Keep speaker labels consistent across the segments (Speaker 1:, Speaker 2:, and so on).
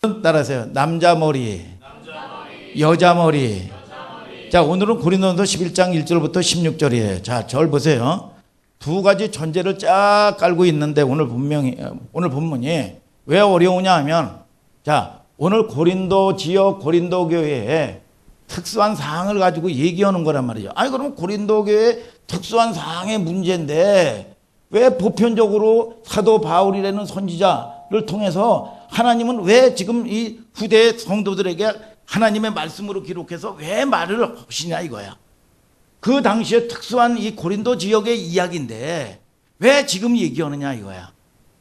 Speaker 1: 따라하세요. 남자 머리, 여자 머리. 자, 오늘은 고린도전서 11장 1절부터 16절이에요. 자, 절 보세요. 두 가지 전제를 쫙 깔고 있는데 오늘 본문이 왜 어려우냐 하면, 자, 오늘 고린도 지역 고린도 교회에 특수한 사항을 가지고 얘기하는 거란 말이죠. 아니, 그럼 고린도 교회에 특수한 사항의 문제인데 왜 보편적으로 사도 바울이라는 선지자를 통해서 하나님은 왜 지금 이 후대 성도들에게 하나님의 말씀으로 기록해서 왜 말을 하시냐 이거야. 그 당시에 특수한 이 고린도 지역의 이야기인데 왜 지금 얘기하느냐 이거야.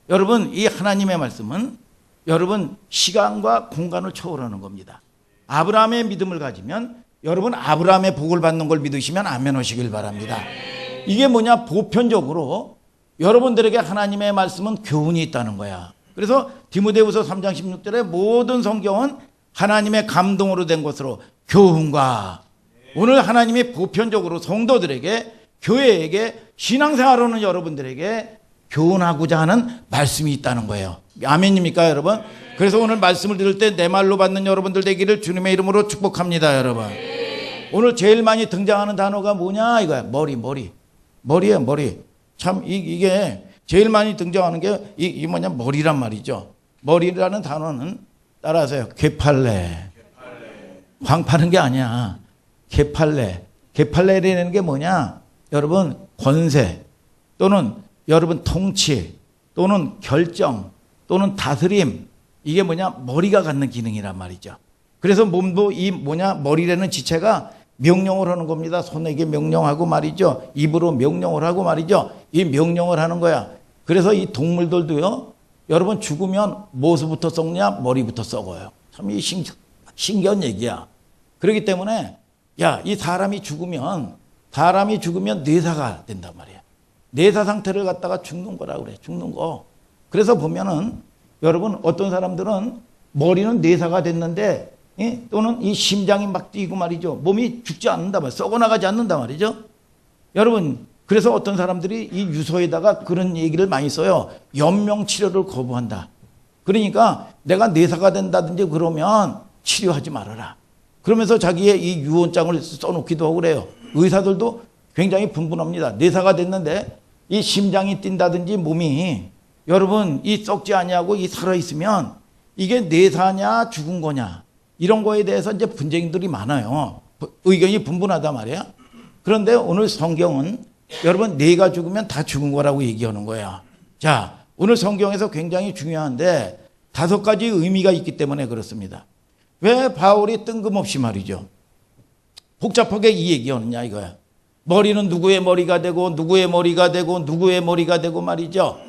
Speaker 1: 여러분, 이 하나님의 말씀은 여러분 시간과 공간을 초월하는 겁니다. 아브라함의 믿음을 가지면 여러분 아브라함의 복을 받는 걸 믿으시면 아멘 하시길 바랍니다. 이게 뭐냐, 보편적으로 여러분들에게 하나님의 말씀은 교훈이 있다는 거야. 그래서 디모데후서 3장 16절에 모든 성경은 하나님의 감동으로 된 것으로 교훈과, 오늘 하나님이 보편적으로 성도들에게, 교회에게, 신앙생활하는 여러분들에게 교훈하고자 하는 말씀이 있다는 거예요. 아멘입니까 여러분? 그래서 오늘 말씀을 들을 때 내 말로 받는 여러분들 되기를 주님의 이름으로 축복합니다 여러분. 오늘 제일 많이 등장하는 단어가 뭐냐 이거야. 머리예요. 머리. 참 이게 제일 많이 등장하는 게 이 뭐냐, 머리란 말이죠. 머리라는 단어는 따라하세요. 개팔레. 광파는 게 아니야. 개팔레. 개팔레라는 게 뭐냐, 여러분 권세 또는 여러분 통치 또는 결정 또는 다스림, 이게 뭐냐, 머리가 갖는 기능이란 말이죠. 그래서 몸도 이 뭐냐, 머리라는 지체가 명령을 하는 겁니다. 손에게 명령하고 말이죠. 입으로 명령을 하고 말이죠. 이 명령을 하는 거야. 그래서 이 동물들도요, 여러분 죽으면 무엇부터 썩냐? 머리부터 썩어요. 참 이 신기한 얘기야. 그렇기 때문에 야, 이 사람이 죽으면 뇌사가 된단 말이야. 뇌사 상태를 갖다가 죽는 거라고 그래. 죽는 거. 그래서 보면은 여러분 어떤 사람들은 머리는 뇌사가 됐는데 또는 이 심장이 막 뛰고 말이죠. 몸이 죽지 않는다 말이죠. 썩어나가지 않는다 말이죠. 여러분, 그래서 어떤 사람들이 이 유서에다가 그런 얘기를 많이 써요. 연명 치료를 거부한다. 그러니까 내가 뇌사가 된다든지 그러면 치료하지 말아라. 그러면서 자기의 이 유언장을 써놓기도 하고 그래요. 의사들도 굉장히 분분합니다. 뇌사가 됐는데 이 심장이 뛴다든지 몸이 여러분 이 썩지 아니하고 이 살아있으면 이게 뇌사냐 죽은 거냐, 이런 거에 대해서 이제 분쟁들이 많아요. 의견이 분분하단 말이야. 그런데 오늘 성경은 여러분 뇌가 죽으면 다 죽은 거라고 얘기하는 거야. 자, 오늘 성경에서 굉장히 중요한데 5가지 의미가 있기 때문에 그렇습니다. 왜 바울이 뜬금없이 말이죠, 복잡하게 이 얘기하느냐 이거야. 머리는 누구의 머리가 되고 누구의 머리가 되고 누구의 머리가 되고 말이죠.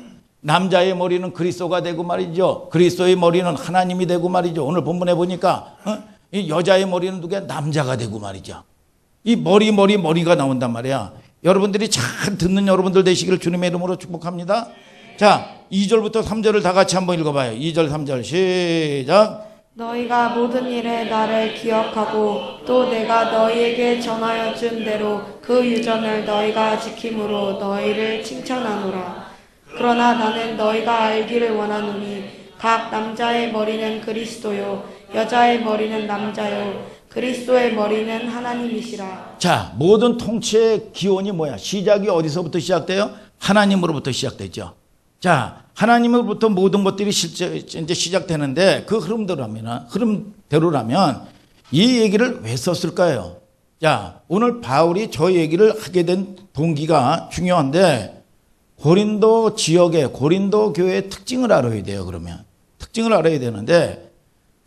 Speaker 1: 남자의 머리는 그리스도가 되고 말이죠. 그리스도의 머리는 하나님이 되고 말이죠. 오늘 본문에 보니까 이 여자의 머리는 누구야? 남자가 되고 말이죠. 이 머리가 나온단 말이야. 여러분들이 잘 듣는 여러분들 되시기를 주님의 이름으로 축복합니다. 자, 2절부터 3절을 다 같이 한번 읽어봐요. 2절 3절 시작.
Speaker 2: 너희가 모든 일에 나를 기억하고 또 내가 너희에게 전하여 준 대로 그 유전을 너희가 지킴으로 너희를 칭찬하노라. 그러나 나는 너희가 알기를 원하노니 각 남자의 머리는 그리스도요 여자의 머리는 남자요 그리스도의 머리는 하나님이시라.
Speaker 1: 자, 모든 통치의 기원이 뭐야? 시작이 어디서부터 시작돼요? 하나님으로부터 시작되죠. 자, 하나님으로부터 모든 것들이 실제 이제 시작되는데 그 흐름대로라면 이 얘기를 왜 썼을까요? 자, 오늘 바울이 저 얘기를 하게 된 동기가 중요한데, 고린도 지역의 고린도 교회의 특징을 알아야 돼요. 그러면 특징을 알아야 되는데,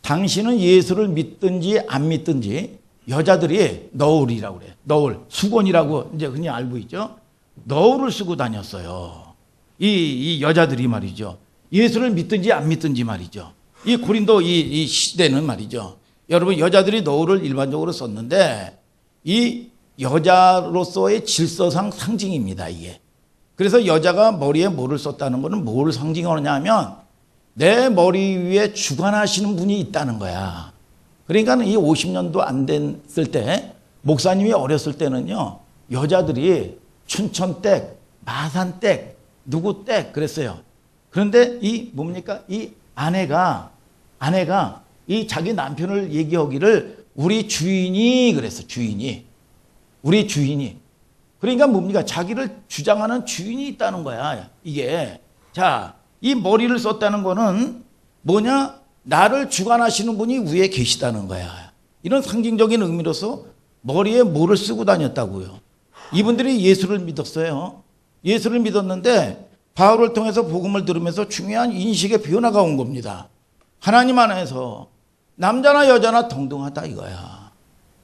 Speaker 1: 당신은 예수를 믿든지 안 믿든지 여자들이 너울이라고 그래요. 너울, 수건이라고 이제 흔히 알고 있죠. 너울을 쓰고 다녔어요. 이 여자들이 말이죠. 예수를 믿든지 안 믿든지 말이죠. 이 고린도 이 시대는 말이죠. 여러분 여자들이 너울을 일반적으로 썼는데 이 여자로서의 질서상 상징입니다. 이게. 그래서 여자가 머리에 뭐를 썼다는 것은 뭘 상징하느냐 하면 내 머리 위에 주관하시는 분이 있다는 거야. 그러니까 이 50년도 안 됐을 때 목사님이 어렸을 때는요, 여자들이 춘천댁, 마산댁, 누구 댁 그랬어요. 그런데 이 뭡니까? 이 아내가 아내가 이 자기 남편을 얘기하기를 우리 주인이 그랬어. 주인이. 우리 주인이. 그러니까 뭡니까? 자기를 주장하는 주인이 있다는 거야. 이게. 자, 이 머리를 썼다는 거는 뭐냐? 나를 주관하시는 분이 위에 계시다는 거야. 이런 상징적인 의미로서 머리에 뭐를 쓰고 다녔다고요. 이분들이 예수를 믿었어요. 예수를 믿었는데 바울을 통해서 복음을 들으면서 중요한 인식의 변화가 온 겁니다. 하나님 안에서 남자나 여자나 동등하다 이거야.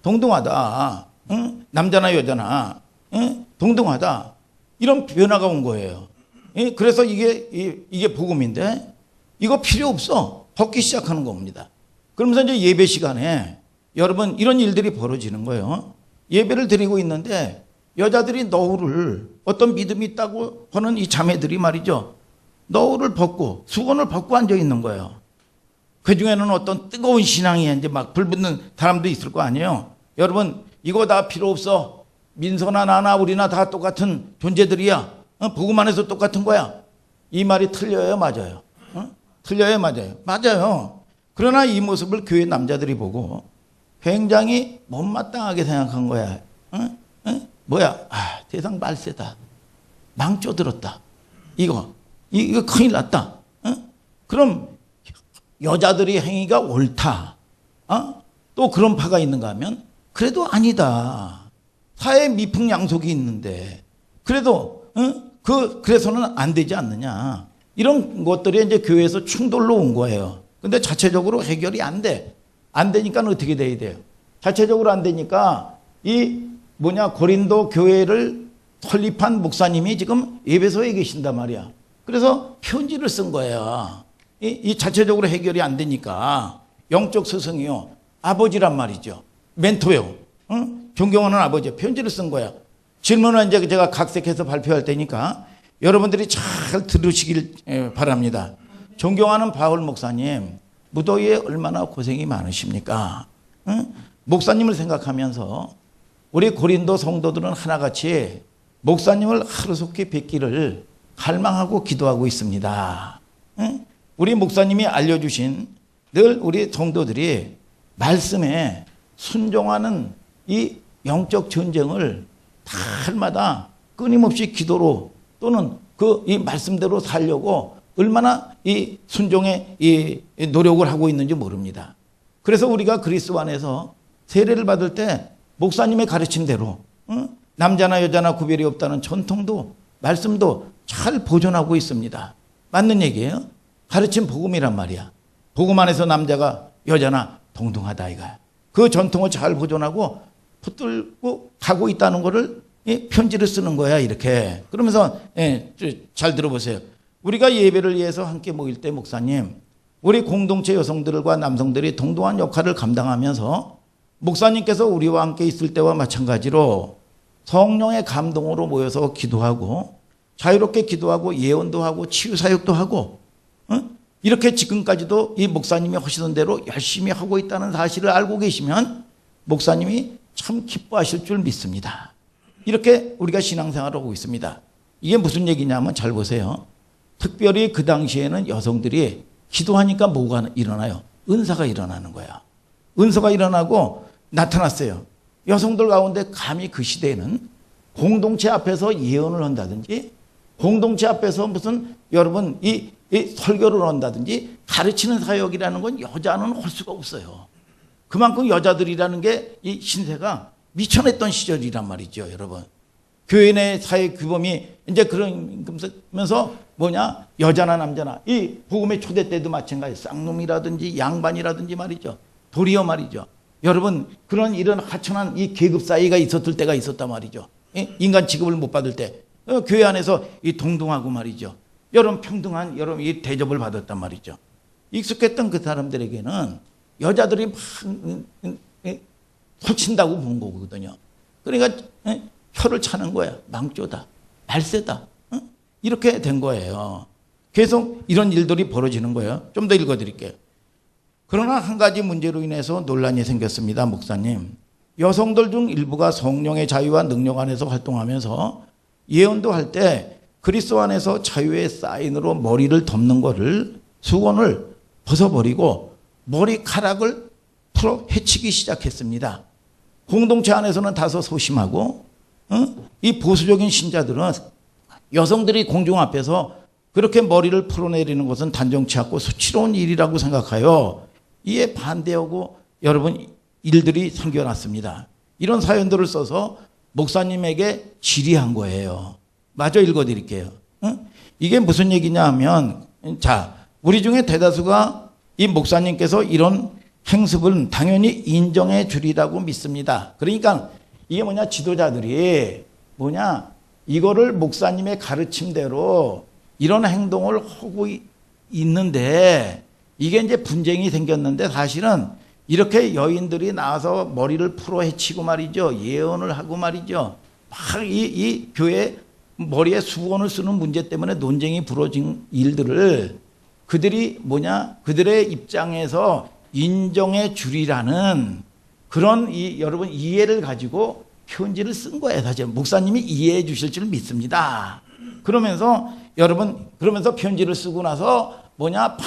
Speaker 1: 동등하다. 응? 남자나 여자나 응? 동등하다. 이런 변화가 온 거예요. 예? 그래서 이게 복음인데 이거 필요 없어. 벗기 시작하는 겁니다. 그러면서 이제 예배 시간에 여러분 이런 일들이 벌어지는 거예요. 예배를 드리고 있는데 여자들이 너울을 어떤 믿음이 있다고 하는 이 자매들이 말이죠. 너울을 벗고 수건을 벗고 앉아 있는 거예요. 그 중에는 어떤 뜨거운 신앙이 이제 막 불붙는 사람도 있을 거 아니에요. 여러분 이거 다 필요 없어. 민서나 나나 우리나 다 똑같은 존재들이야. 복음 안에서 똑같은 거야. 이 말이 틀려요, 맞아요? 틀려요, 맞아요? 맞아요. 그러나 이 모습을 교회 남자들이 보고 굉장히 못마땅하게 생각한 거야. 뭐야? 세상 말세다. 망쳐들었다. 이거 큰일 났다. 그럼 여자들이 행위가 옳다. 또 그런 파가 있는가 하면 그래도 아니다. 사회 미풍양속이 있는데 그래도 그래서는 안 되지 않느냐. 이런 것들이 이제 교회에서 충돌로 온 거예요. 근데 자체적으로 해결이 안 돼. 안 되니까 어떻게 돼야 돼요? 자체적으로 안 되니까 고린도 교회를 설립한 목사님이 지금 에베소에 계신단 말이야. 그래서 편지를 쓴 거예요. 이 자체적으로 해결이 안 되니까 영적 스승이요. 아버지란 말이죠. 멘토요. 존경하는 아버지. 편지를 쓴 거야. 질문은 이제 제가 각색해서 발표할 테니까 여러분들이 잘 들으시길 바랍니다. 존경하는 바울 목사님, 무더위에 얼마나 고생이 많으십니까? 목사님을 생각하면서 우리 고린도 성도들은 하나같이 목사님을 하루속히 뵙기를 갈망하고 기도하고 있습니다. 우리 목사님이 알려주신 늘 우리 성도들이 말씀에 순종하는 이 영적 전쟁을 달마다 끊임없이 기도로 또는 이 말씀대로 살려고 얼마나 이 순종의 이 노력을 하고 있는지 모릅니다. 그래서 우리가 그리스도 안에서 세례를 받을 때 목사님의 가르침대로 남자나 여자나 구별이 없다는 전통도 말씀도 잘 보존하고 있습니다. 맞는 얘기예요. 가르침 복음이란 말이야. 복음 안에서 남자가 여자나 동등하다 이거야. 그 전통을 잘 보존하고 붙들고 가고 있다는 거를 편지를 쓰는 거야 이렇게. 그러면서 잘 들어보세요. 우리가 예배를 위해서 함께 모일 때 목사님, 우리 공동체 여성들과 남성들이 동등한 역할을 감당하면서 목사님께서 우리와 함께 있을 때와 마찬가지로 성령의 감동으로 모여서 기도하고 자유롭게 기도하고 예언도 하고 치유사역도 하고 이렇게 지금까지도 이 목사님이 하시던 대로 열심히 하고 있다는 사실을 알고 계시면 목사님이 참 기뻐하실 줄 믿습니다. 이렇게 우리가 신앙생활을 하고 있습니다. 이게 무슨 얘기냐면 잘 보세요. 특별히 그 당시에는 여성들이 기도하니까 뭐가 일어나요? 은사가 일어나는 거야. 은사가 일어나고 나타났어요. 여성들 가운데 감히 그 시대에는 공동체 앞에서 예언을 한다든지 공동체 앞에서 무슨 여러분 이 설교를 한다든지 가르치는 사역이라는 건 여자는 할 수가 없어요. 그만큼 여자들이라는 게 이 신세가 미천했던 시절이란 말이죠, 여러분. 교회 내 사회 규범이 이제 그러면서 여자나 남자나 이 복음의 초대 때도 마찬가지 쌍놈이라든지 양반이라든지 말이죠. 도리어 말이죠. 여러분 그런 이런 하천한 이 계급 사이가 있었을 때가 있었단 말이죠. 인간 취급을 못 받을 때 교회 안에서 이 동등하고 말이죠. 여러분 평등한 여러분 이 대접을 받았단 말이죠. 익숙했던 그 사람들에게는 여자들이 막 소친다고 본 거거든요. 그러니까 혀를 차는 거야. 망조다. 말세다. 이렇게 된 거예요. 계속 이런 일들이 벌어지는 거예요. 좀 더 읽어드릴게요. 그러나 한 가지 문제로 인해서 논란이 생겼습니다. 목사님. 여성들 중 일부가 성령의 자유와 능력 안에서 활동하면서 예언도 할 때 그리스도 안에서 자유의 사인으로 머리를 덮는 거를 수건을 벗어버리고 머리카락을 풀어 헤치기 시작했습니다. 공동체 안에서는 다소 소심하고 이 보수적인 신자들은 여성들이 공중 앞에서 그렇게 머리를 풀어내리는 것은 단정치 않고 수치로운 일이라고 생각하여 이에 반대하고 여러분 일들이 생겨났습니다. 이런 사연들을 써서 목사님에게 질의한 거예요. 마저 읽어드릴게요. 이게 무슨 얘기냐 하면, 자, 우리 중에 대다수가 이 목사님께서 이런 행습은 당연히 인정해 주리라고 믿습니다. 그러니까 이게 뭐냐, 지도자들이 뭐냐, 이거를 목사님의 가르침대로 이런 행동을 하고 있는데 이게 이제 분쟁이 생겼는데 사실은 이렇게 여인들이 나와서 머리를 풀어 헤치고 말이죠. 예언을 하고 말이죠. 막 이 교회 머리에 수건을 쓰는 문제 때문에 논쟁이 벌어진 일들을 그들이 뭐냐, 그들의 입장에서 인정해 주리라는 그런 여러분 이해를 가지고 편지를 쓴 거예요. 사실 목사님이 이해해 주실 줄 믿습니다. 그러면서 여러분, 그러면서 편지를 쓰고 나서 뭐냐,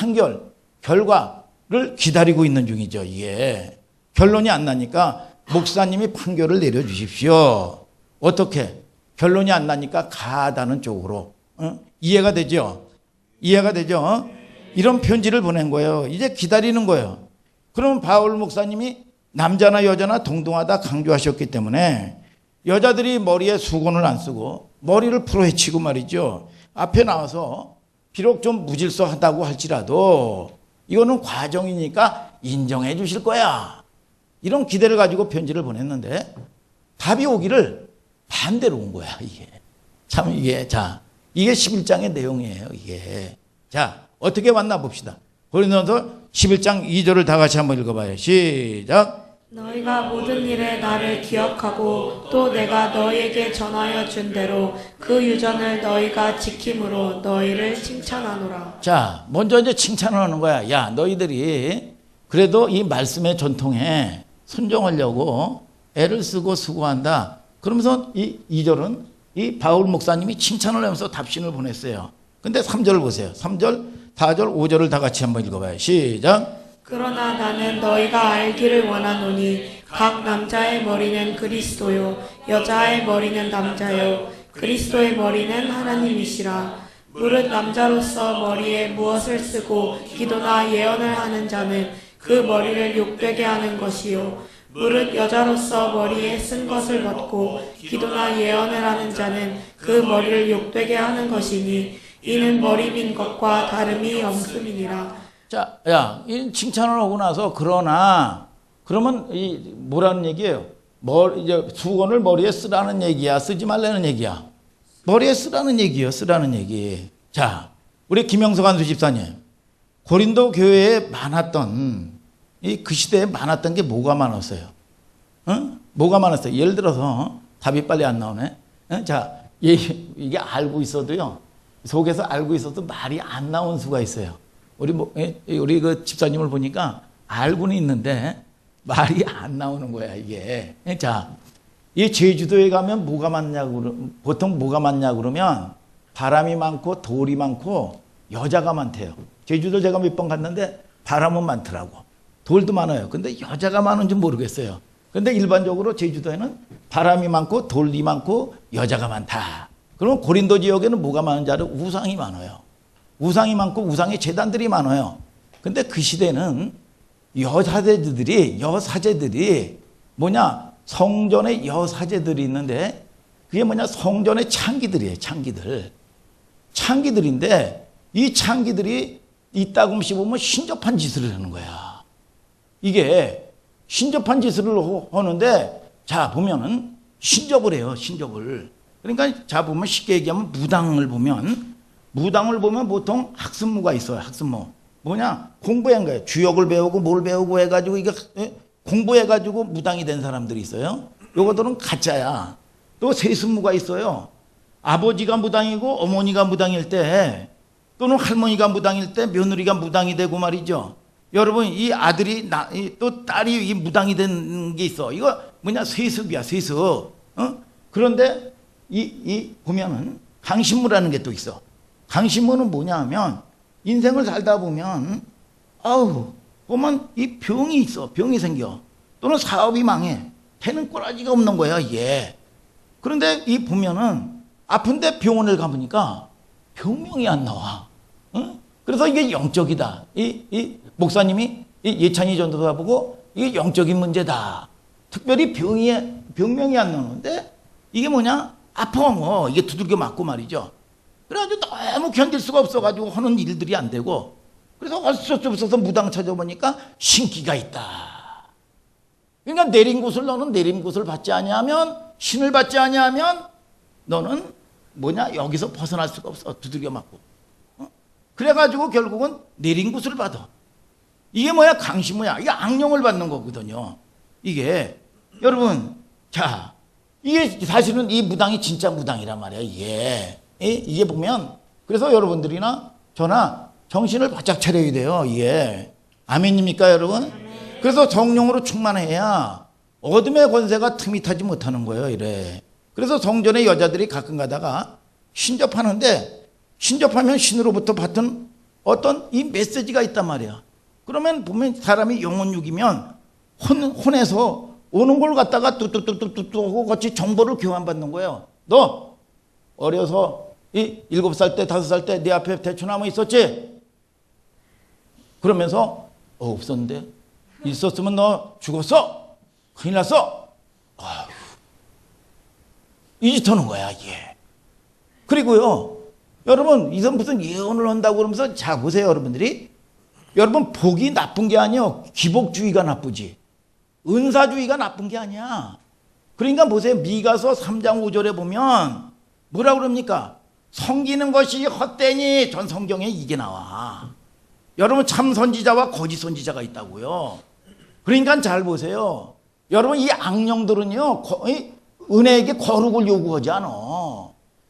Speaker 1: 결과를 기다리고 있는 중이죠. 이게 결론이 안 나니까 목사님이 판결을 내려주십시오. 어떻게? 결론이 안 나니까 가다는 쪽으로. 이해가 되죠? 이해가 되죠? 이런 편지를 보낸 거예요. 이제 기다리는 거예요. 그러면 바울 목사님이 남자나 여자나 동등하다 강조하셨기 때문에 여자들이 머리에 수건을 안 쓰고 머리를 풀어 헤치고 말이죠. 앞에 나와서 비록 좀 무질서하다고 할지라도 이거는 과정이니까 인정해 주실 거야. 이런 기대를 가지고 편지를 보냈는데 답이 오기를 반대로 온 거야, 이게. 참, 이게, 자, 이게 11장의 내용이에요, 이게. 자, 어떻게 왔나 봅시다. 고린도서 11장 2절을 다 같이 한번 읽어봐요. 시작.
Speaker 2: 너희가 모든 일에 나를 기억하고 또 내가 너희에게 전하여 준 대로 그 유전을 너희가 지킴으로 너희를 칭찬하노라.
Speaker 1: 자, 먼저 이제 칭찬을 하는 거야. 야, 너희들이 그래도 이 말씀의 전통에 순종하려고 애를 쓰고 수고한다. 그러면서 이 2절은 이 바울 목사님이 칭찬을 하면서 답신을 보냈어요. 근데 3절을 보세요. 3절, 4절, 5절을 다 같이 한번 읽어봐요. 시작.
Speaker 2: 그러나 나는 너희가 알기를 원하노니 각 남자의 머리는 그리스도요 여자의 머리는 남자요 그리스도의 머리는 하나님이시라. 무릇 남자로서 머리에 무엇을 쓰고 기도나 예언을 하는 자는 그 머리를 욕되게 하는 것이요 무릇 여자로서 머리에 쓴 것을 벗고 기도나 예언을 하는 자는 그 머리를 욕되게 하는 것이니 이는 머리 민 것과 다름이 없음이니라.
Speaker 1: 자, 야, 이 칭찬을 하고 나서 그러면 이 뭐라는 얘기예요? 이제 수건을 머리에 쓰라는 얘기야, 쓰지 말라는 얘기야. 머리에 쓰라는 얘기요, 쓰라는 얘기. 자, 우리 김영석 안수 집사님, 고린도 교회에 많았던 그 시대에 많았던 게 뭐가 많았어요? 뭐가 많았어요? 예를 들어서 답이 빨리 안 나오네. 자, 이게 알고 있어도요, 속에서 알고 있어도 말이 안 나온 수가 있어요. 우리 그 집사님을 보니까 알고는 있는데 말이 안 나오는 거야, 이게. 자, 이 제주도에 가면 뭐가 많냐고, 보통 뭐가 많냐 그러면 바람이 많고 돌이 많고 여자가 많대요. 제주도 제가 몇 번 갔는데 바람은 많더라고. 돌도 많아요. 근데 여자가 많은지 모르겠어요. 근데 일반적으로 제주도에는 바람이 많고 돌이 많고 여자가 많다. 그러면 고린도 지역에는 뭐가 많은지 알아요? 우상이 많아요. 우상이 많고 우상의 제단들이 많아요. 근데 그 시대는 여사제들이 뭐냐, 성전에 여사제들이 있는데 그게 뭐냐, 성전의 창기들이에요. 창기들인데 이 창기들이 이따금씩 보면 신접한 짓을 하는 거야. 이게 신접한 짓을 하는데, 자, 보면은 신접을 해요, 신접을. 그러니까 자, 보면 쉽게 얘기하면 무당을 보면 보통 학습무가 있어요, 학습무. 뭐냐, 공부한 거예요. 주역을 배우고 뭘 배우고 해가지고 이게 공부해가지고 무당이 된 사람들이 있어요. 요거들은 가짜야. 또 세습무가 있어요. 아버지가 무당이고 어머니가 무당일 때, 또는 할머니가 무당일 때 며느리가 무당이 되고 말이죠. 여러분, 이 아들이 또 딸이 이 무당이 된 게 있어. 이거 뭐냐, 세습이야, 세습. 그런데 보면은 강신무라는 게 또 있어. 강신무는 뭐냐 하면 인생을 살다 보면 보면 이 병이 있어. 병이 생겨. 또는 사업이 망해. 되는 꼬라지가 없는 거야, 얘. 그런데 이 보면은 아픈데 병원을 가보니까 병명이 안 나와. 응? 그래서 이게 영적이다. 이 목사님이 이 예찬이 전도사 보고 이게 영적인 문제다. 특별히 병명이 안 나오는데 이게 뭐냐? 아파 뭐 이게 두들겨 맞고 말이죠. 그래가지고 너무 견딜 수가 없어가지고 하는 일들이 안 되고 그래서 어쩔 수 없어서 무당 찾아보니까 신기가 있다. 그러니까 내린 곳을 너는 내린 곳을 받지 아니하면 신을 받지 아니하면 너는 뭐냐 여기서 벗어날 수가 없어. 두들겨 맞고. 그래가지고 결국은 내린 곳을 받아. 이게 뭐야? 강시무야. 이게 악령을 받는 거거든요. 이게 여러분 자 이게 사실은 이 무당이 진짜 무당이란 말이야. 이게 보면 그래서 여러분들이나 저나 정신을 바짝 차려야 돼요. 이게 아멘입니까 여러분? 그래서 성령으로 충만해야 어둠의 권세가 틈이 타지 못하는 거예요. 이래. 그래서 성전에 여자들이 가끔 가다가 신접하는데 신접하면 신으로부터 받은 어떤 이 메시지가 있단 말이야. 그러면 보면 사람이 영혼육이면 혼에서 오는 걸 갖다가 뚜뚜뚜뚜뚜 하고 같이 정보를 교환받는 거예요. 너 어려서 7살 때 5살 때 네 앞에 대추나무 있었지? 그러면서 없었는데 있었으면 너 죽었어? 큰일 났어? 아휴. 이 짓 하는 거야 이게. 그리고요 여러분 이건 무슨 예언을 한다고 그러면서 자 보세요 여러분들이 여러분 복이 나쁜 게 아니에요. 기복주의가 나쁘지. 은사주의가 나쁜 게 아니야. 그러니까 보세요. 미가서 3장 5절에 보면 뭐라 그럽니까? 섬기는 것이 헛되니 전 성경에 이게 나와. 여러분 참 선지자와 거짓 선지자가 있다고요. 그러니까 잘 보세요. 여러분 이 악령들은요 은혜에게 거룩을 요구하지 않아.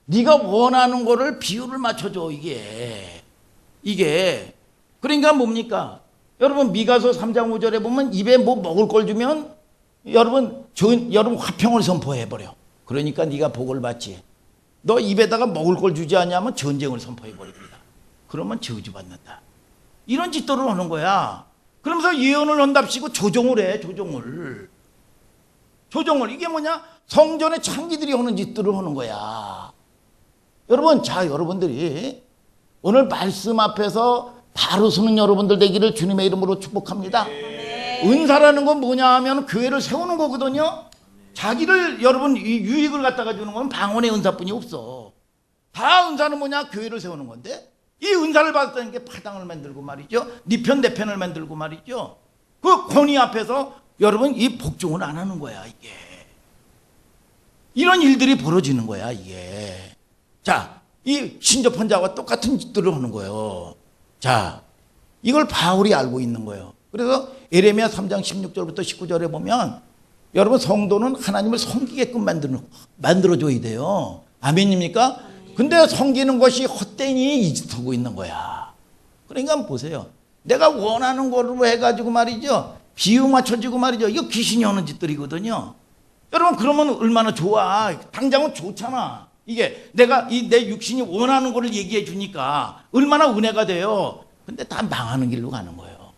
Speaker 1: 네가 원하는 거를 비율을 맞춰줘 이게 그러니까 뭡니까? 여러분 미가서 3장 5절에 보면 입에 뭐 먹을 걸 주면 여러분 화평을 선포해버려. 그러니까 네가 복을 받지. 너 입에다가 먹을 걸 주지 않냐면 전쟁을 선포해버립니다. 그러면 저주받는다. 이런 짓들을 하는 거야. 그러면서 예언을 한답시고 조종을 해. 조종을 이게 뭐냐? 성전의 창기들이 하는 짓들을 하는 거야. 여러분 자 여러분들이 오늘 말씀 앞에서 바로 서는 여러분들 되기를 주님의 이름으로 축복합니다. 은사라는 건 뭐냐 하면 교회를 세우는 거거든요. 자기를 여러분 유익을 갖다가 주는 건 방언의 은사뿐이 없어. 다 은사는 뭐냐? 교회를 세우는 건데 이 은사를 받았다는 게 파당을 만들고 말이죠. 네 편 내 편을 만들고 말이죠. 그 권위 앞에서 여러분 이 복종을 안 하는 거야 이게. 이런 일들이 벌어지는 거야 이게. 자, 이 신접한 자와 똑같은 짓들을 하는 거예요. 자, 이걸 바울이 알고 있는 거예요. 그래서 에레미야 3장 16절부터 19절에 보면 여러분 성도는 하나님을 섬기게끔 만들어줘야 돼요. 아멘입니까? 근데 섬기는 것이 헛되니 이 짓 하고 있는 거야. 그러니까 보세요. 내가 원하는 거로 해가지고 말이죠. 비유 맞춰지고 말이죠. 이거 귀신이 하는 짓들이거든요. 여러분 그러면 얼마나 좋아. 당장은 좋잖아. 이게 내가 내 육신이 원하는 거를 얘기해 주니까 얼마나 은혜가 돼요. 근데 다 망하는 길로 가는 거예요.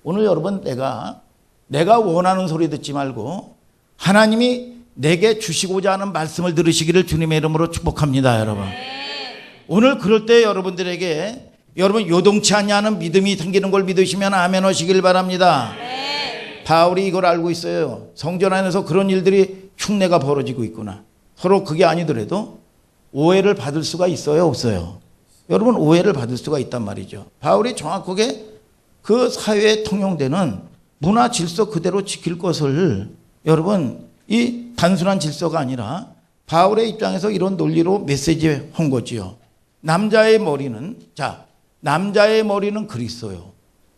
Speaker 1: 오늘 여러분 내가 원하는 소리 듣지 말고 하나님이 내게 주시고자 하는 말씀을 들으시기를 주님의 이름으로 축복합니다. 여러분 오늘 그럴 때 여러분들에게 여러분 요동치 않냐는 믿음이 생기는 걸 믿으시면 아멘 하시길 바랍니다. 바울이 이걸 알고 있어요. 성전 안에서 그런 일들이 흉내가 벌어지고 있구나. 서로 그게 아니더라도 오해를 받을 수가 있어요 없어요? 여러분 오해를 받을 수가 있단 말이죠. 바울이 정확하게 그 사회에 통용되는 문화 질서 그대로 지킬 것을 여러분 이 단순한 질서가 아니라 바울의 입장에서 이런 논리로 메시지 한 거지요. 남자의 머리는 그리스도요.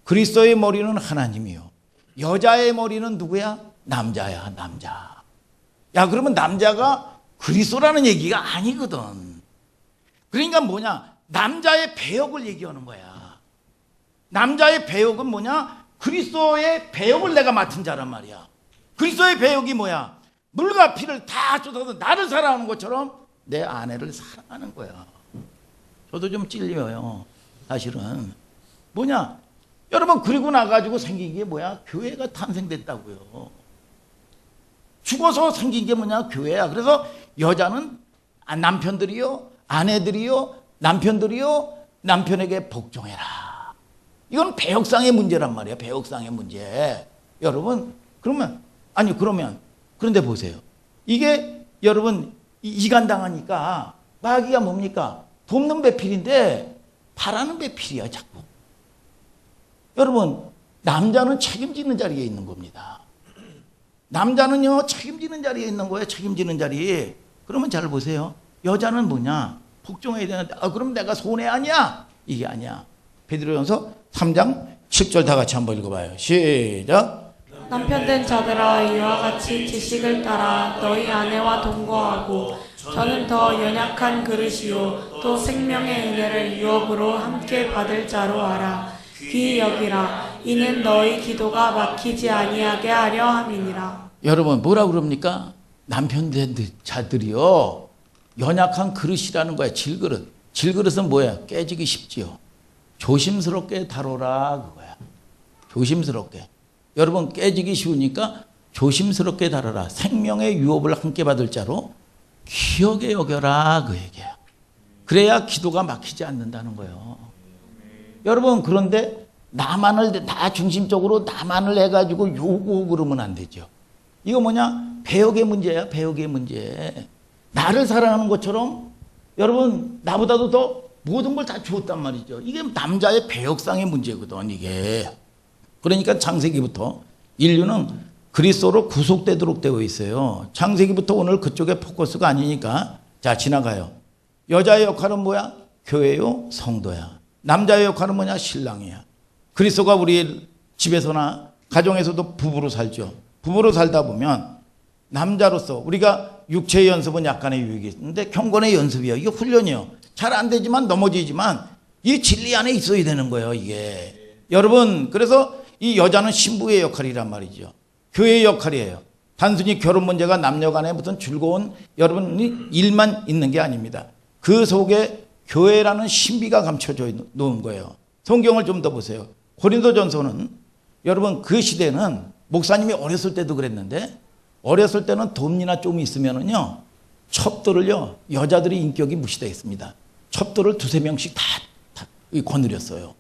Speaker 1: 그리스도의 머리는 하나님이요. 여자의 머리는 누구야? 남자야 남자. 야 그러면 남자가 그리스도라는 얘기가 아니거든. 그러니까 뭐냐? 남자의 배역을 얘기하는 거야. 남자의 배역은 뭐냐? 그리스도의 배역을 내가 맡은 자란 말이야. 그리스도의 배역이 뭐야? 물과 피를 다 쏟아서 나를 사랑하는 것처럼 내 아내를 사랑하는 거야. 저도 좀 찔려요. 사실은 뭐냐? 여러분, 그리고 나가지고 생긴 게 뭐야? 교회가 탄생됐다고요. 죽어서 생긴 게 뭐냐? 교회야. 그래서 여자는 남편들이요, 아내들이요, 남편들이요, 남편에게 복종해라. 이건 배역상의 문제란 말이야. 배역상의 문제. 여러분, 그러면 그런데 보세요. 이게 여러분 이간당하니까 마귀가 뭡니까? 돕는 배필인데 바라는 배필이야 자꾸. 여러분, 남자는 책임지는 자리에 있는 겁니다. 남자는요 책임지는 자리에 있는 거예요. 책임지는 자리. 그러면 잘 보세요. 여자는 뭐냐? 복종해야 되는데 그럼 내가 손해 아니야? 이게 아니야. 베드로전서 3장 7절 다 같이 한번 읽어봐요. 시작.
Speaker 2: 남편된 자들아 이와 같이 지식을 따라 너희 아내와 동거하고 저는 더 연약한 그릇이요 또 생명의 은혜를 유업으로 함께 받을 자로 알아. 귀히 여기라. 이는 너희 기도가 막히지 아니하게 하려 함이니라.
Speaker 1: 여러분 뭐라 그럽니까? 남편된 자들이요 연약한 그릇이라는 거야. 질그릇. 질그릇은 뭐야? 깨지기 쉽지요. 조심스럽게 다뤄라 그거야. 조심스럽게. 여러분 깨지기 쉬우니까 조심스럽게 다뤄라. 생명의 유업을 함께 받을 자로 기억에 여겨라 그 얘기야. 그래야 기도가 막히지 않는다는 거예요. 여러분 그런데 나만을 나 중심적으로 나만을 해가지고 요구 그러면 안 되죠. 이거 뭐냐? 배역의 문제야. 배역의 문제. 나를 사랑하는 것처럼 여러분 나보다도 더 모든 걸 다 주었단 말이죠. 이게 남자의 배역상의 문제거든 이게. 그러니까 창세기부터 인류는 그리스도로 구속되도록 되어 있어요. 창세기부터 오늘 그쪽에 포커스가 아니니까 자 지나가요. 여자의 역할은 뭐야? 교회요 성도야. 남자의 역할은 뭐냐? 신랑이야. 그리스도가 우리 집에서나 가정에서도 부부로 살죠. 부부로 살다 보면 남자로서 우리가 육체의 연습은 약간의 유익이 있는데 경건의 연습이에요. 이게 훈련이에요. 잘 안 되지만 넘어지지만 이 진리 안에 있어야 되는 거예요. 이게 여러분 그래서 이 여자는 신부의 역할이란 말이죠. 교회의 역할이에요. 단순히 결혼 문제가 남녀 간에 무슨 즐거운 여러분이 일만 있는 게 아닙니다. 그 속에 교회라는 신비가 감춰져 놓은 거예요. 성경을 좀 더 보세요. 고린도전서는 여러분 그 시대는 목사님이 어렸을 때도 그랬는데 어렸을 때는 돈이나 좀 있으면은요 첩도를요 여자들이 인격이 무시되어 있습니다. 첩도를 두세 명씩 다 거느렸어요.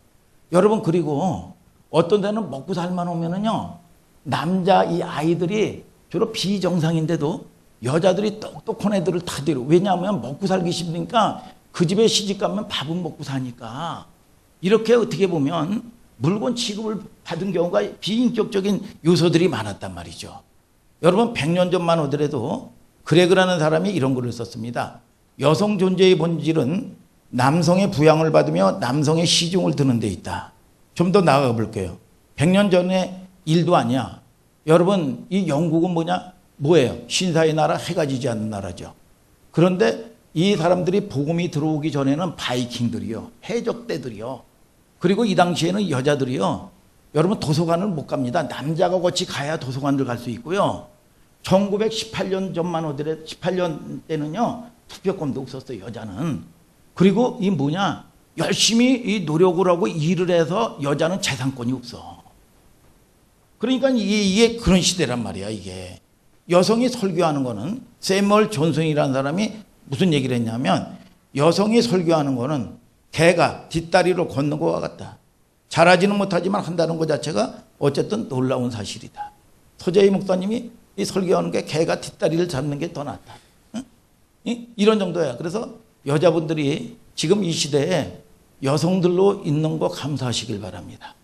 Speaker 1: 여러분 그리고 어떤 데는 먹고 살만 오면은요 남자 이 아이들이 주로 비정상인데도 여자들이 똑똑한 애들을 다 데려. 왜냐하면 먹고 살기 힘드니까 그 집에 시집 가면 밥은 먹고 사니까 이렇게 어떻게 보면 물건 취급을 받은 경우가 비인격적인 요소들이 많았단 말이죠. 여러분 100년 전만 오더라도 그레그라는 사람이 이런 글을 썼습니다. 여성 존재의 본질은 남성의 부양을 받으며 남성의 시중을 드는 데 있다. 좀 더 나아가 볼게요. 100년 전의 일도 아니야. 여러분 이 영국은 뭐예요? 신사의 나라, 해가 지지 않는 나라죠. 그런데 이 사람들이 복음이 들어오기 전에는 바이킹들이요. 해적대들이요. 그리고 이 당시에는 여자들이요. 여러분 도서관을 못 갑니다. 남자가 같이 가야 도서관을 갈 수 있고요. 1918년 전만 오더라도 18년 때는요. 투표권도 없었어요. 여자는. 그리고 이 열심히 이 노력을 하고 일을 해서 여자는 재산권이 없어. 그러니까 이게 그런 시대란 말이야 이게. 여성이 설교하는 거는 세멀 존슨이라는 사람이 무슨 얘기를 했냐면 여성이 설교하는 거는 개가 뒷다리로 걷는 것과 같다. 잘하지는 못하지만 한다는 것 자체가 어쨌든 놀라운 사실이다. 서재희 목사님이 이 설교하는 게 개가 뒷다리를 잡는 게 더 낫다. 응? 이런 정도야. 그래서 여자분들이 지금 이 시대에 여성들로 있는 거 감사하시길 바랍니다.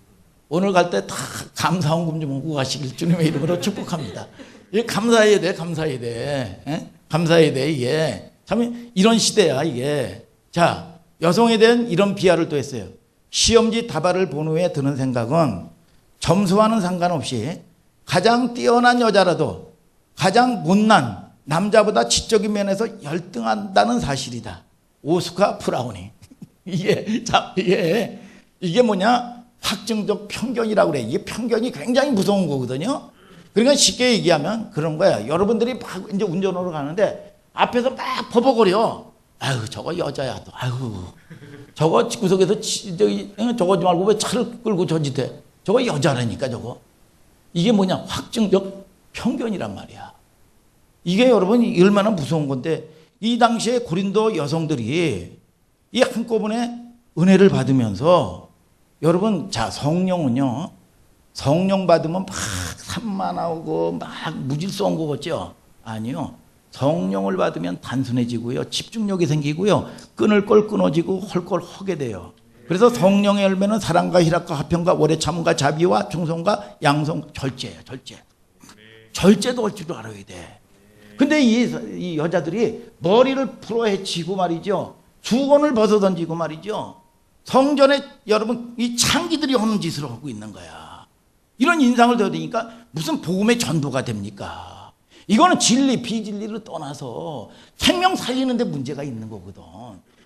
Speaker 1: 오늘 갈 때 다 감사원금 좀 오고 가시길 주님의 이름으로 축복합니다. 이게 감사해야 돼. 감사해야 돼. 에? 감사해야 돼. 이게 참 이런 시대야 이게. 자, 여성에 대한 이런 비하를 또 했어요. 시험지 다발을 본 후에 드는 생각은 점수와는 상관없이 가장 뛰어난 여자라도 가장 못난 남자보다 지적인 면에서 열등한다는 사실이다. 오스카 브라우닝. 이게 뭐냐? 확증적 편견이라고 그래. 이게 편견이 굉장히 무서운 거거든요. 그러니까 쉽게 얘기하면 그런 거야. 여러분들이 막 이제 운전하러 가는데 앞에서 막 버벅거려. 아유 저거 여자야 또. 아유 저거 구석에서 저거 좀 말고 왜 차를 끌고 저짓해. 저거 여자라니까 저거. 이게 뭐냐 확증적 편견이란 말이야. 이게 여러분 얼마나 무서운 건데 이 당시에 고린도 여성들이 이 한꺼번에 은혜를 받으면서 여러분 자 성령은요 성령 받으면 막 산만하고 막 무질서한 거 같죠? 아니요. 성령을 받으면 단순해지고요. 집중력이 생기고요. 끊을 걸 끊어지고 할 걸 하게 돼요. 그래서 성령의 열매는 사랑과 희락과 화평과 오래 참음과 자비와 충성과 양성 절제예요. 절제. 절제도 할 줄 알아야 돼. 근데 이 여자들이 머리를 풀어헤치고 말이죠. 수건을 벗어 던지고 말이죠. 성전에 여러분 이 창기들이 하는 짓을 하고 있는 거야. 이런 인상을 더하니까 무슨 복음의 전도가 됩니까? 이거는 진리 비진리를 떠나서 생명 살리는 데 문제가 있는 거거든.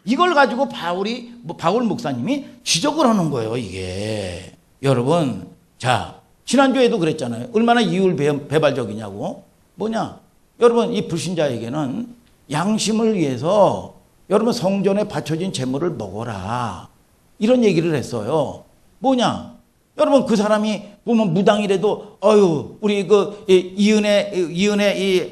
Speaker 1: 이걸 가지고 바울 목사님이 지적을 하는 거예요. 이게 여러분 자 지난주에도 그랬잖아요. 얼마나 이율배발적이냐고. 뭐냐 여러분 이 불신자에게는 양심을 위해서 여러분 성전에 바쳐진 제물을 먹어라 이런 얘기를 했어요. 뭐냐 여러분 그 사람이 보면 무당이라도 우리 그 이은혜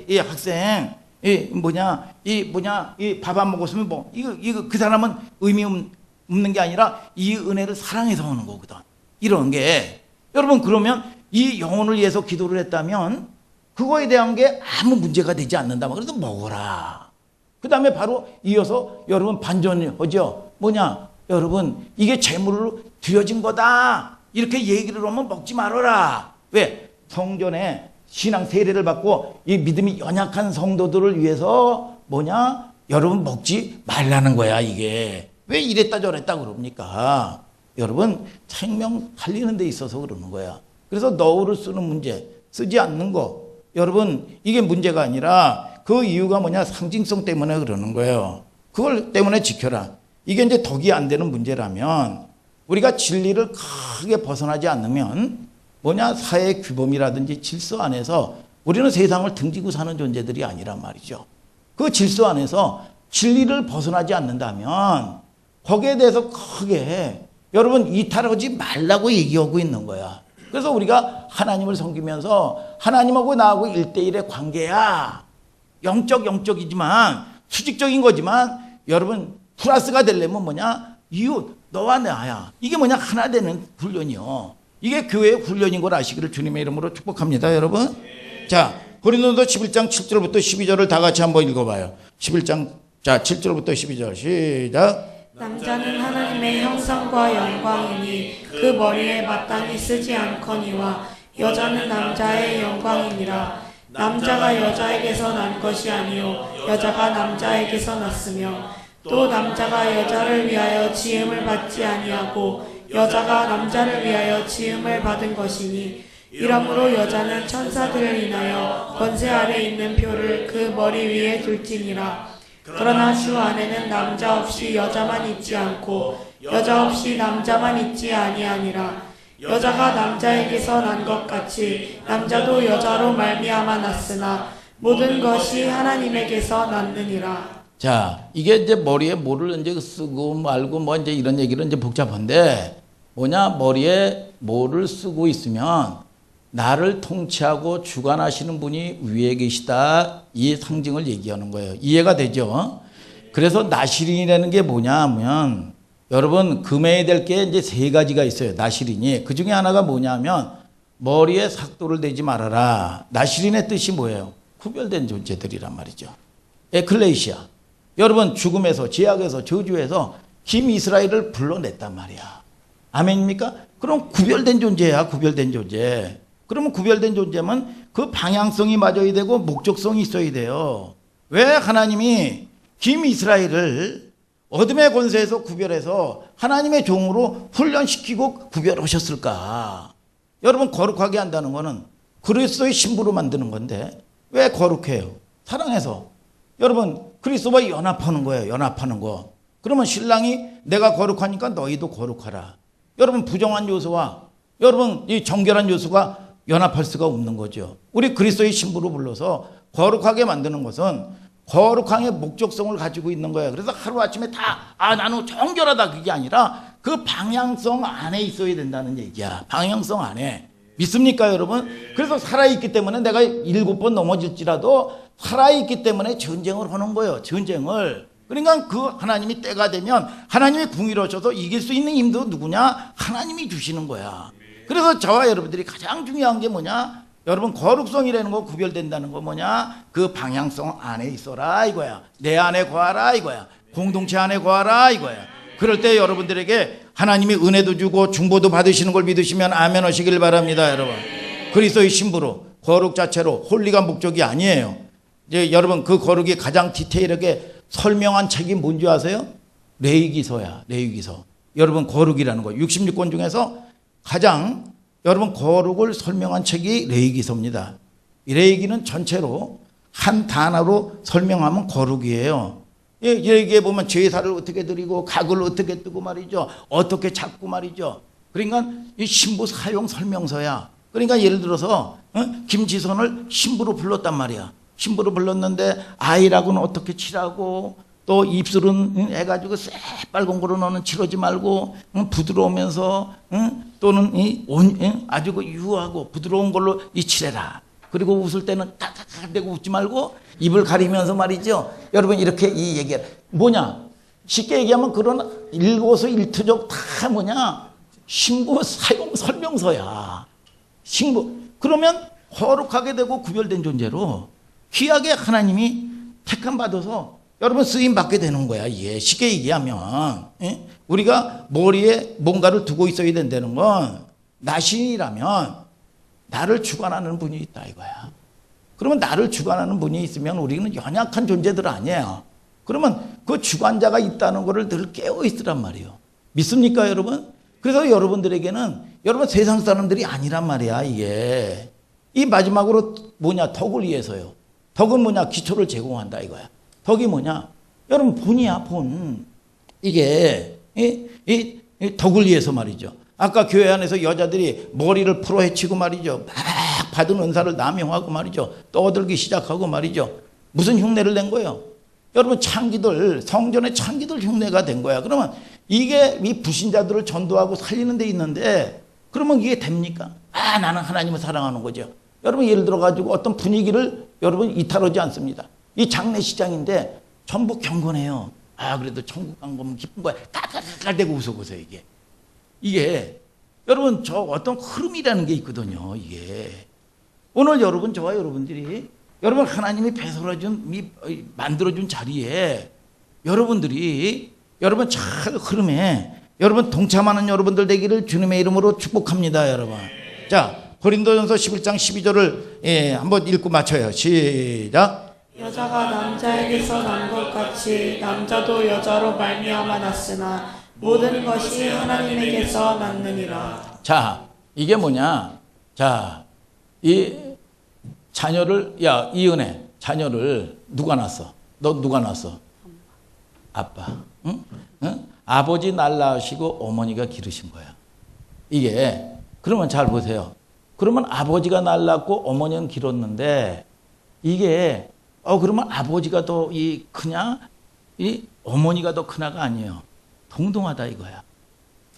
Speaker 1: 이 학생 이 밥 안 먹었으면 뭐 이거 그 사람은 의미 없는 게 아니라 이 은혜를 사랑해서 하는 거거든. 이런 게 여러분 그러면 이 영혼을 위해서 기도를 했다면 그거에 대한 게 아무 문제가 되지 않는다. 그래서 먹어라. 그 다음에 바로 이어서 여러분 반전하죠. 뭐냐 여러분 이게 제물로 드려진 거다. 이렇게 얘기를 하면 먹지 말아라. 왜? 성전에 신앙 세례를 받고 이 믿음이 연약한 성도들을 위해서 뭐냐? 여러분 먹지 말라는 거야 이게. 왜 이랬다 저랬다 그럽니까? 여러분 생명 살리는 데 있어서 그러는 거야. 그래서 너울을 쓰는 문제, 쓰지 않는 거. 여러분 이게 문제가 아니라 그 이유가 뭐냐? 상징성 때문에 그러는 거예요. 그걸 때문에 지켜라. 이게 이제 덕이 안 되는 문제라면 우리가 진리를 크게 벗어나지 않으면 뭐냐 사회 규범이라든지 질서 안에서 우리는 세상을 등지고 사는 존재들이 아니란 말이죠. 그 질서 안에서 진리를 벗어나지 않는다면 거기에 대해서 크게 여러분 이탈하지 말라고 얘기하고 있는 거야. 그래서 우리가 하나님을 섬기면서 하나님하고 나하고 1대1의 관계야. 영적이지만 수직적인 거지만 여러분 플러스가 되려면 뭐냐 이웃 너와 나야. 이게 뭐냐 하나 되는 훈련이요. 이게 교회의 훈련인 걸 아시기를 주님의 이름으로 축복합니다. 여러분. 자 고린도서 11장 7절부터 12절을 다 같이 한번 읽어봐요. 11장 자 7절부터 12절 시작.
Speaker 2: 남자는 하나님의 형상과 영광이니 그 머리에 마땅히 쓰지 않거니와 여자는 남자의 영광이니라. 남자가 여자에게서 난 것이 아니요 여자가 남자에게서 났으며 또 남자가 여자를 위하여 지음을 받지 아니하고 여자가 남자를 위하여 지음을 받은 것이니 이러므로 여자는 천사들을 인하여 권세 아래 있는 표를 그 머리 위에 둘지니라. 그러나 주 안에는 남자 없이 여자만 있지 않고 여자 없이 남자만 있지 아니하니라. 여자가 남자에게서 난 것 같이 남자도 여자로 말미암아 났으나 모든 것이 하나님에게서 났느니라.
Speaker 1: 자, 이게 이제 머리에 뭐를 이제 쓰고 말고 뭐 이제 이런 얘기는 이제 복잡한데 뭐냐 머리에 뭐를 쓰고 있으면 나를 통치하고 주관하시는 분이 위에 계시다. 이 상징을 얘기하는 거예요. 이해가 되죠? 그래서 나시린이라는 게 뭐냐 하면 여러분 금해야 될 게 이제 세 가지가 있어요. 나시린이. 그 중에 하나가 뭐냐면 머리에 삭도를 대지 말아라. 나시린의 뜻이 뭐예요? 구별된 존재들이란 말이죠. 에클레시아. 여러분 죽음에서 죄악에서 저주에서 김이스라엘을 불러냈단 말이야. 아멘입니까? 그럼 구별된 존재야. 구별된 존재. 그러면 구별된 존재면 그 방향성이 맞아야 되고 목적성이 있어야 돼요. 왜 하나님이 김이스라엘을 어둠의 권세에서 구별해서 하나님의 종으로 훈련시키고 구별하셨을까? 여러분 거룩하게 한다는 거는 그리스도의 신부로 만드는 건데 왜 거룩해요? 사랑해서. 여러분 그리스도와 연합하는 거예요. 연합하는 거. 그러면 신랑이 내가 거룩하니까 너희도 거룩하라. 여러분 부정한 요소와 여러분 이 정결한 요소가 연합할 수가 없는 거죠. 우리 그리스도의 신부로 불러서 거룩하게 만드는 것은 거룩함의 목적성을 가지고 있는 거예요. 그래서 하루아침에 나는 정결하다 그게 아니라 그 방향성 안에 있어야 된다는 얘기야. 방향성 안에. 믿습니까 여러분? 그래서 살아있기 때문에 내가 7번 넘어질지라도 살아있기 때문에 전쟁을 하는 거예요. 전쟁을. 그러니까 그 하나님이 때가 되면 하나님이 궁이로셔서 이길 수 있는 힘도 누구냐? 하나님이 주시는 거야. 그래서 저와 여러분들이 가장 중요한 게 뭐냐? 여러분 거룩성이라는 거 구별된다는 거 뭐냐? 그 방향성 안에 있어라 이거야. 내 안에 거하라 이거야. 공동체 안에 거하라 이거야. 그럴 때 여러분들에게 하나님이 은혜도 주고 중보도 받으시는 걸 믿으시면 아멘 하시길 바랍니다 여러분. 그리스도의 신부로 거룩 자체로 홀리가 목적이 아니에요. 이제 여러분 그 거룩이 가장 디테일하게 설명한 책이 뭔지 아세요? 레위기서야. 레위기서. 여러분 거룩이라는 거 66권 중에서 가장 여러분 거룩을 설명한 책이 레위기서입니다. 이 레위기는 전체로 한 단어로 설명하면 거룩이에요. 여기에 보면 제사를 어떻게 드리고 각을 어떻게 뜨고 말이죠. 어떻게 잡고 말이죠. 그러니까 이 신부 사용 설명서야. 그러니까 예를 들어서 김지선을 신부로 불렀단 말이야. 신부로 불렀는데 아이라고는 어떻게 칠하고 또 입술은 해가지고 새빨간 거로 너는 칠하지 말고 부드러우면서 또는 아주 유하고 부드러운 걸로 칠해라. 그리고 웃을 때는 까까까 대고 웃지 말고 입을 가리면서 말이죠. 여러분 이렇게 이 얘기를 뭐냐? 쉽게 얘기하면 그런 일거수일투족 다 뭐냐? 신부 사용 설명서야. 신부. 그러면 거룩하게 되고 구별된 존재로 귀하게 하나님이 택함 받아서 여러분 쓰임 받게 되는 거야. 이게 쉽게 얘기하면 우리가 머리에 뭔가를 두고 있어야 된다는 건 나신이라면 나를 주관하는 분이 있다 이거야. 그러면 나를 주관하는 분이 있으면 우리는 연약한 존재들 아니에요. 그러면 그 주관자가 있다는 것을 늘 깨어 있으란 말이에요. 믿습니까 여러분? 그래서 여러분들에게는 여러분 세상 사람들이 아니란 말이야. 이게 이 마지막으로 뭐냐? 덕을 위해서요. 덕은 뭐냐? 기초를 제공한다 이거야. 덕이 뭐냐? 여러분 본이야 본. 이게 이 덕을 위해서 말이죠. 아까 교회 안에서 여자들이 머리를 풀어헤치고 말이죠. 막 받은 은사를 남용하고 말이죠. 떠들기 시작하고 말이죠. 무슨 흉내를 낸 거예요? 여러분 창기들 성전의 창기들 흉내가 된 거야. 그러면 이게 이 불신자들을 전도하고 살리는 데 있는데 그러면 이게 됩니까? 나는 하나님을 사랑하는 거죠. 여러분 예를 들어 가지고 어떤 분위기를 여러분 이탈하지 않습니다. 이 장례식장인데 전부 경건해요. 그래도 천국 간 거면 기쁜 거야. 깔깔깔대고 웃어보세요 이게 여러분 저 어떤 흐름이라는 게 있거든요. 이게 오늘 여러분 저와 여러분들이 여러분 하나님이 배설해준 만들어준 자리에 여러분들이 여러분 잘 흐름에 여러분 동참하는 여러분들 되기를 주님의 이름으로 축복합니다 여러분. 자 고린도전서 11장 12절을 한번 읽고 맞춰요. 시작.
Speaker 2: 여자가 남자에게서 난 것 같이 남자도 여자로 말미암아 났으나 모든 것이 하나님에게서 났느니라.
Speaker 1: 자, 이게 뭐냐? 자, 이 자녀를 이은혜 자녀를 누가 낳았어? 너 누가 낳았어? 아빠. 응? 아버지 날 낳으시고 어머니가 기르신 거야. 이게 그러면 잘 보세요. 그러면 아버지가 날 낳고 어머니는 기렀는데 이게 그러면 아버지가 더 크냐? 이 어머니가 더 크나가 아니에요. 동등하다 이거야.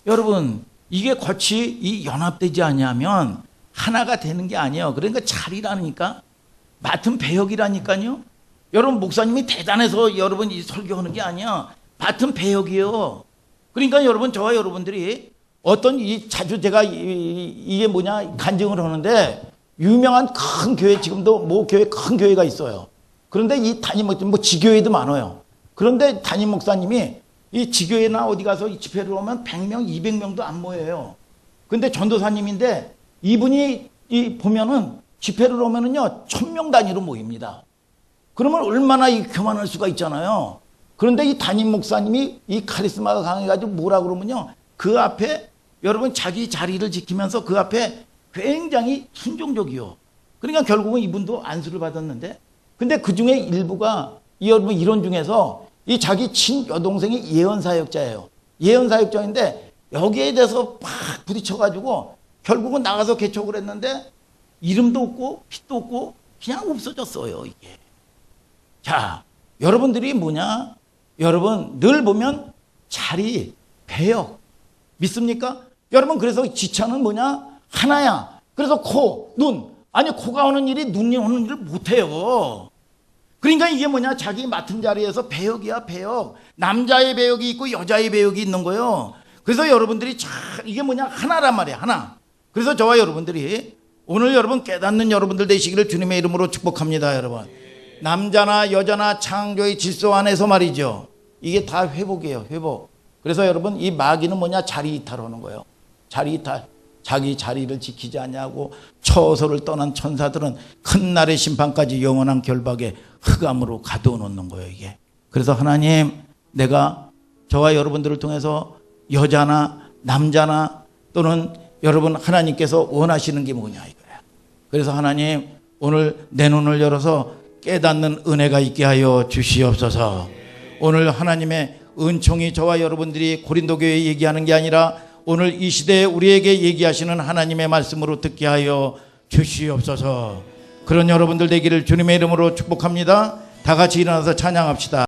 Speaker 1: 여러분 이게 같이 연합되지 않냐면 하나가 되는 게 아니에요. 그러니까 자리라니까 맡은 배역이라니까요. 여러분 목사님이 대단해서 여러분 이 설교하는 게 아니야. 맡은 배역이에요. 그러니까 여러분 저와 여러분들이 어떤 자주 제가 이게 뭐냐 간증을 하는데 유명한 큰 교회 지금도 모 교회 큰 교회가 있어요. 그런데 이 담임 목사님 지교회도 많아요. 그런데 담임 목사님이 이 지교회나 어디 가서 이 집회를 오면 100명, 200명도 안 모여요. 근데 전도사님인데 이분이 보면은 집회를 오면은요 1000명 단위로 모입니다. 그러면 얼마나 교만할 수가 있잖아요. 그런데 이 담임 목사님이 이 카리스마가 강해가지고 뭐라 그러면요 그 앞에 여러분 자기 자리를 지키면서 그 앞에 굉장히 순종적이요. 그러니까 결국은 이분도 안수를 받았는데 근데 그 중에 일부가 여러분 이런 중에서 이 자기 친 여동생이 예언사역자예요. 예언사역자인데 여기에 대해서 막 부딪혀가지고 결국은 나가서 개척을 했는데 이름도 없고 빛도 없고 그냥 없어졌어요 이게. 자 여러분들이 뭐냐? 여러분 늘 보면 자리, 배역 믿습니까? 여러분 그래서 지천은 뭐냐? 하나야. 그래서 코, 눈. 아니 코가 오는 일이 눈이 오는 일을 못해요. 그러니까 이게 뭐냐? 자기 맡은 자리에서 배역이야, 배역. 남자의 배역이 있고 여자의 배역이 있는 거예요. 그래서 여러분들이 이게 뭐냐? 하나란 말이야, 하나. 그래서 저와 여러분들이 오늘 여러분 깨닫는 여러분들 되시기를 주님의 이름으로 축복합니다, 여러분. 남자나 여자나 창조의 질서 안에서 말이죠. 이게 다 회복이에요, 회복. 그래서 여러분 이 마귀는 뭐냐? 자리 이탈하는 거예요. 자리 이탈. 자기 자리를 지키지 않냐고 처소를 떠난 천사들은 큰 날의 심판까지 영원한 결박에 흑암으로 가둬놓는 거예요, 이게. 그래서 하나님, 내가 저와 여러분들을 통해서 여자나 남자나 또는 여러분 하나님께서 원하시는 게 뭐냐 이거야. 그래서 하나님, 오늘 내 눈을 열어서 깨닫는 은혜가 있게 하여 주시옵소서. 오늘 하나님의 은총이 저와 여러분들이 고린도 교회에 얘기하는 게 아니라 오늘 이 시대에 우리에게 얘기하시는 하나님의 말씀으로 듣게 하여 주시옵소서. 그런 여러분들 되기를 주님의 이름으로 축복합니다. 다 같이 일어나서 찬양합시다.